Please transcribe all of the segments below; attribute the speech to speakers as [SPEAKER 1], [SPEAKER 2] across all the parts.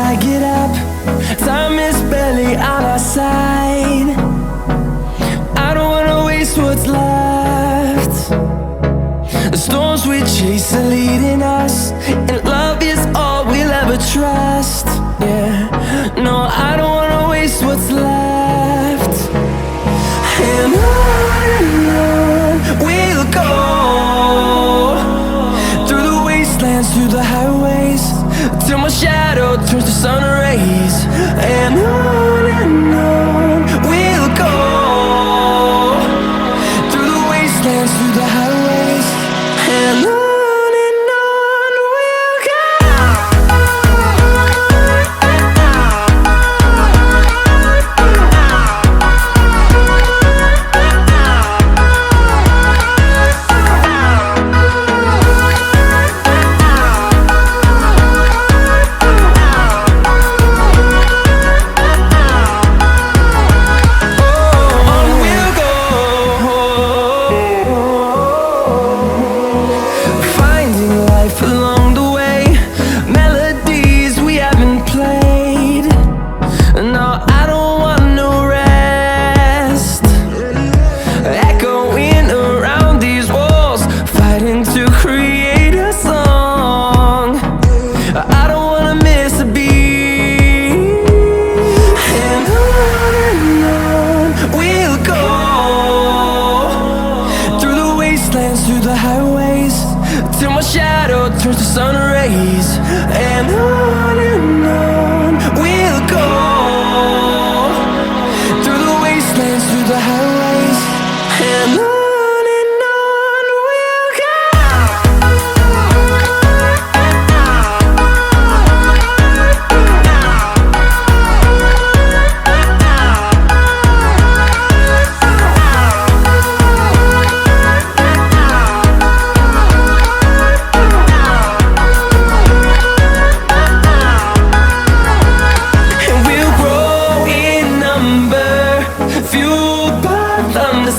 [SPEAKER 1] I get up. Time is barely on our side. I don't wanna waste what's left. The storms we chase are leading us, and love is all we'll ever trust. Yeah, no, I don't wanna waste what's left. And on we'll go, through the wastelands, through the highways, till my shadow turns to sun rays. And on we'll go, through the wastelands, through the highways, and on we'll go. Through the highways, till my shadow turns to sun rays. And on we'll go, through the wastelands, through the highways, and on we'll go.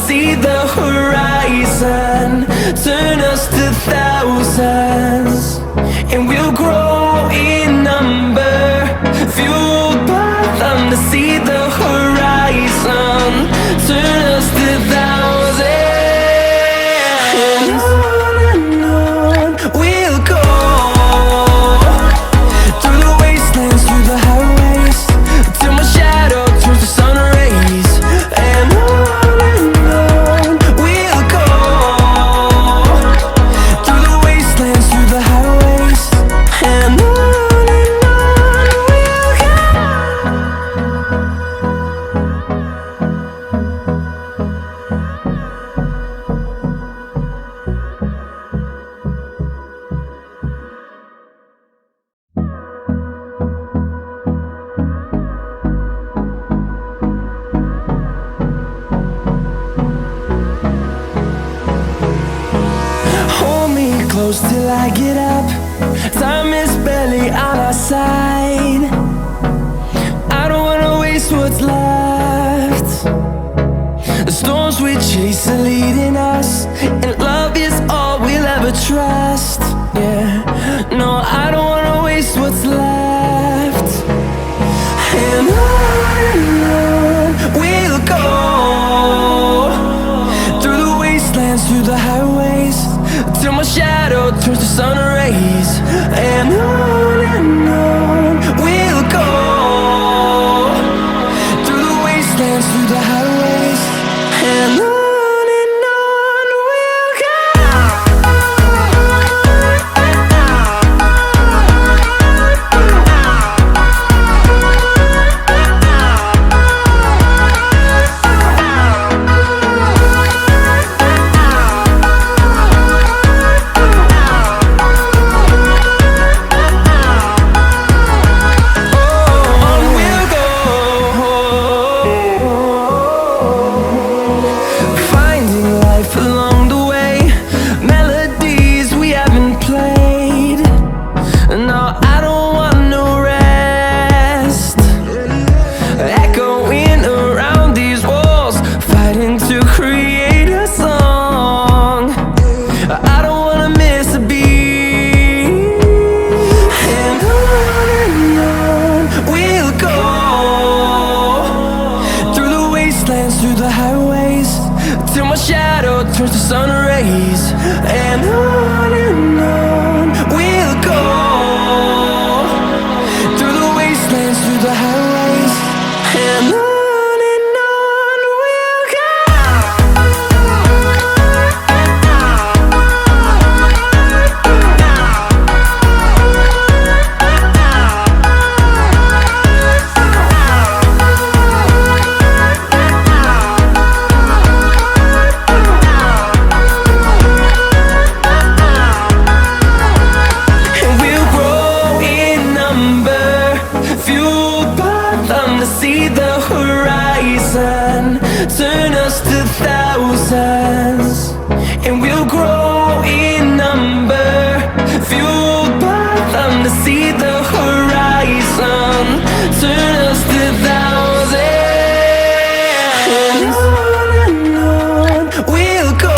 [SPEAKER 1] See the horizon, turn us to thousands, and we'll grow in number, fueled by them. To see the horizon, turn us to thousands, and on we'll go, through the wastelands, through the highways, till my shadow turns to sun rays. And on close till I get up. Time is barely on our side. I don't wanna waste what's left. The storms we chase are leading us, and love is all we'll ever trust. Yeah, no, I don't wanna waste what's left. And on we'll go, through the wastelands, through the highways, till my shadow turns to sun rays. And on we'll go, through the wastelands, through the highways, and on we'll go. till my shadow turns to sun rays. And on we'll go, through the wastelands, through the highways. And on we'll go. And we'll grow in number, fueled by them to see the horizon, turn us to thousands. And we'll grow in number, fueled by them to see the horizon, turn us to thousands. And on we'll go,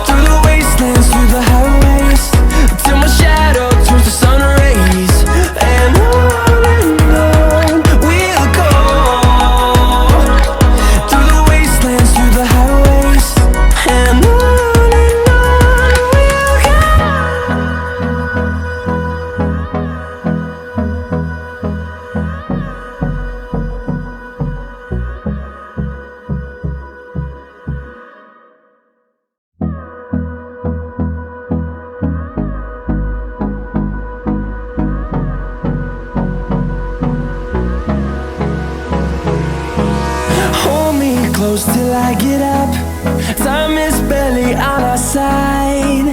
[SPEAKER 1] through the wastelands, through the highways, till my shadow turns to sun rays. And on we'll go, through the wastelands, through the highways. And on we'll go. Hold me close till I get up. Time is barely on our side.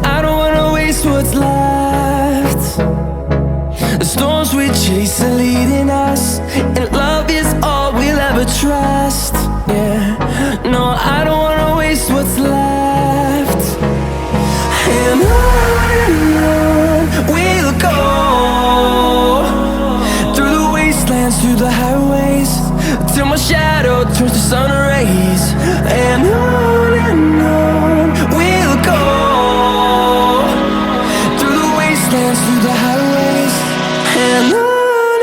[SPEAKER 1] I don't wanna waste what's left. The storms we chase are leading us, and love is all we'll ever trust. Yeah, no, I don't wanna waste what's left. And on we'll go, through the wastelands, through the highways, till my shadow turns to sun rays. And on we'll go, through the wastelands, through the highways. And on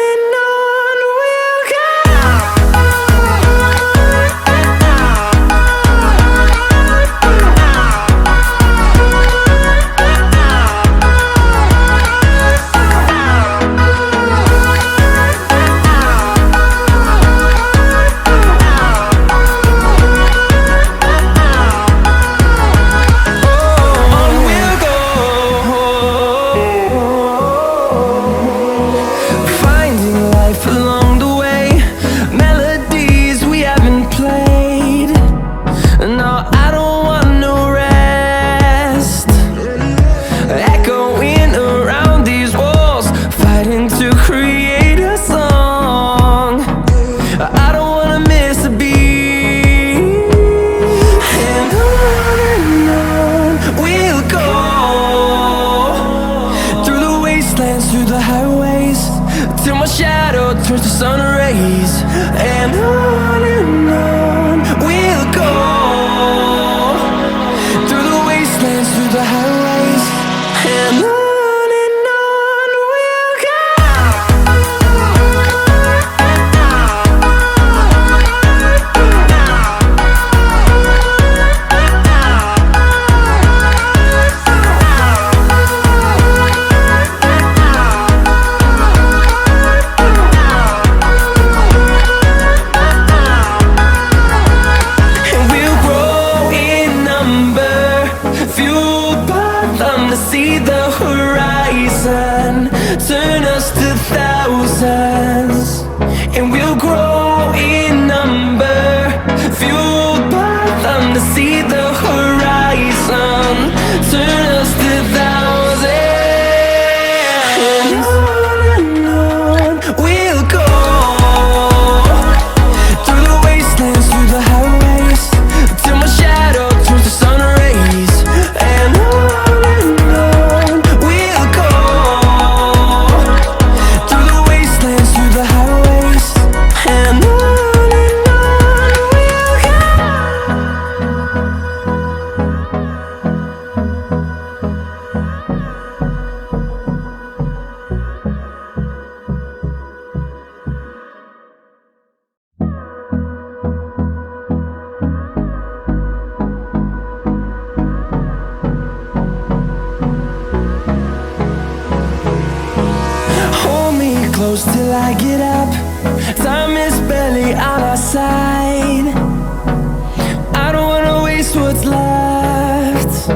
[SPEAKER 1] we'll go. Finding life along the way, melodies we haven't played. No, I don't want no rest. Echoing around these walls, fighting to create a song. I don't wanna miss a beat. And on we'll go, through the wastelands, through the highways, till my shadow turns to sun rays. And on we'll go, through the wastelands, through the highways. And on we'll go. And we'll grow in number, fueled by them to see the horizon, turn us to thousands. And we'll grow in number, fueled by them to see the horizon, turn us to thousands. And on we'll go, through the wastelands, through the highways, till my shadow turns to sun rays. And on we'll go, through the wastelands, through the highways. close till I get up. Time is barely on our side. I don't wanna waste what's left.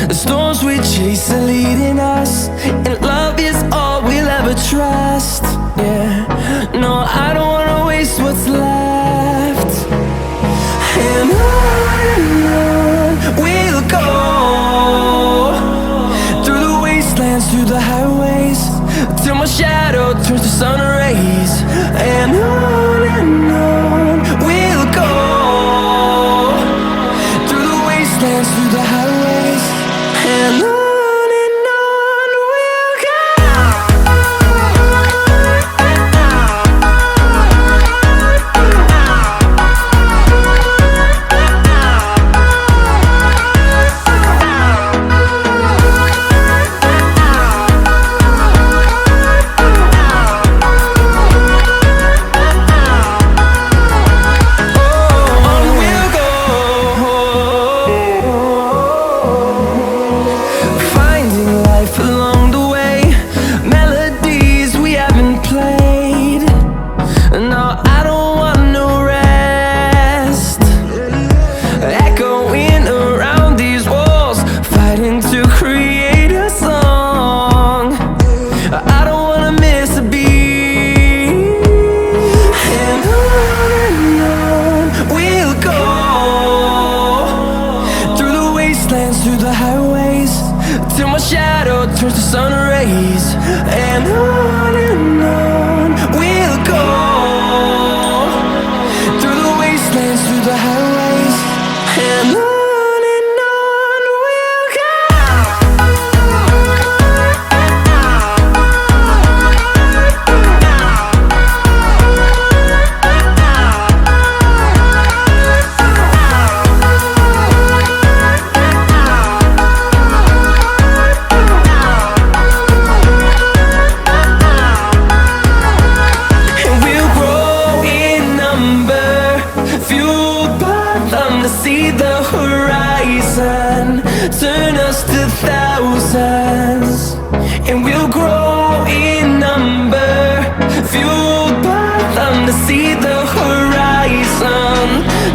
[SPEAKER 1] The storms we chase are leading us, and love is all we'll ever trust. Yeah, no, I don't wanna waste what's left. And on we'll go, through the wastelands, through the highways, till my shadow turns to sun rays. And on we'll go, through the wastelands, through the highways, and on we'll go. Through the highways, till my shadow turns to sun rays. And on we'll go, through the wastelands, through the highways, and on we'll go. See the horizon, turn us to thousands, and we'll grow in number, fueled by them. To see the horizon,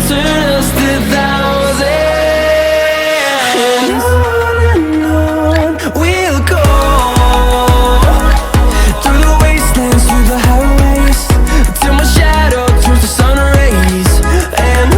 [SPEAKER 1] turn us to thousands, and on we'll go, through the wastelands, through the highways, till my shadow turns to sun rays. And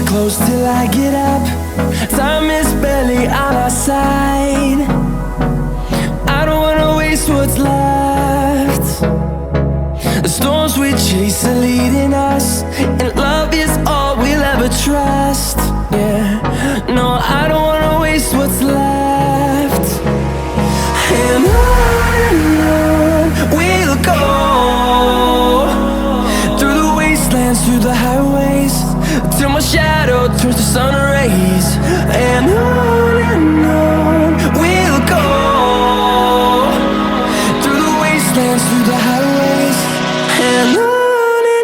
[SPEAKER 1] close till I get up. Time is barely on our side. I don't wanna waste what's left. The storms we chase are leading us, and love is all we'll ever trust. Yeah, no, I don't wanna waste what's left. And on we'll go, through the wastelands, through the highways, till my shadow turns to sun rays. And on we'll go, through the wastelands, through the highways, and on.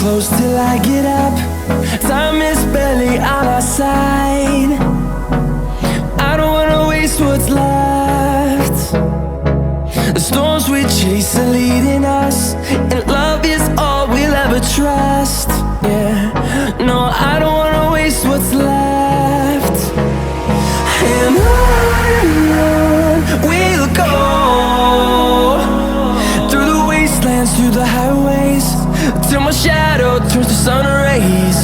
[SPEAKER 1] close till I get up. Time is barely on our side. I don't wanna waste what's left. The storms we chase are leading us, and love is all we'll ever trust. Yeah, no, I don't wanna waste what's left. And on we'll go, through the wastelands, through the highways, till my shadow turns to sun rays.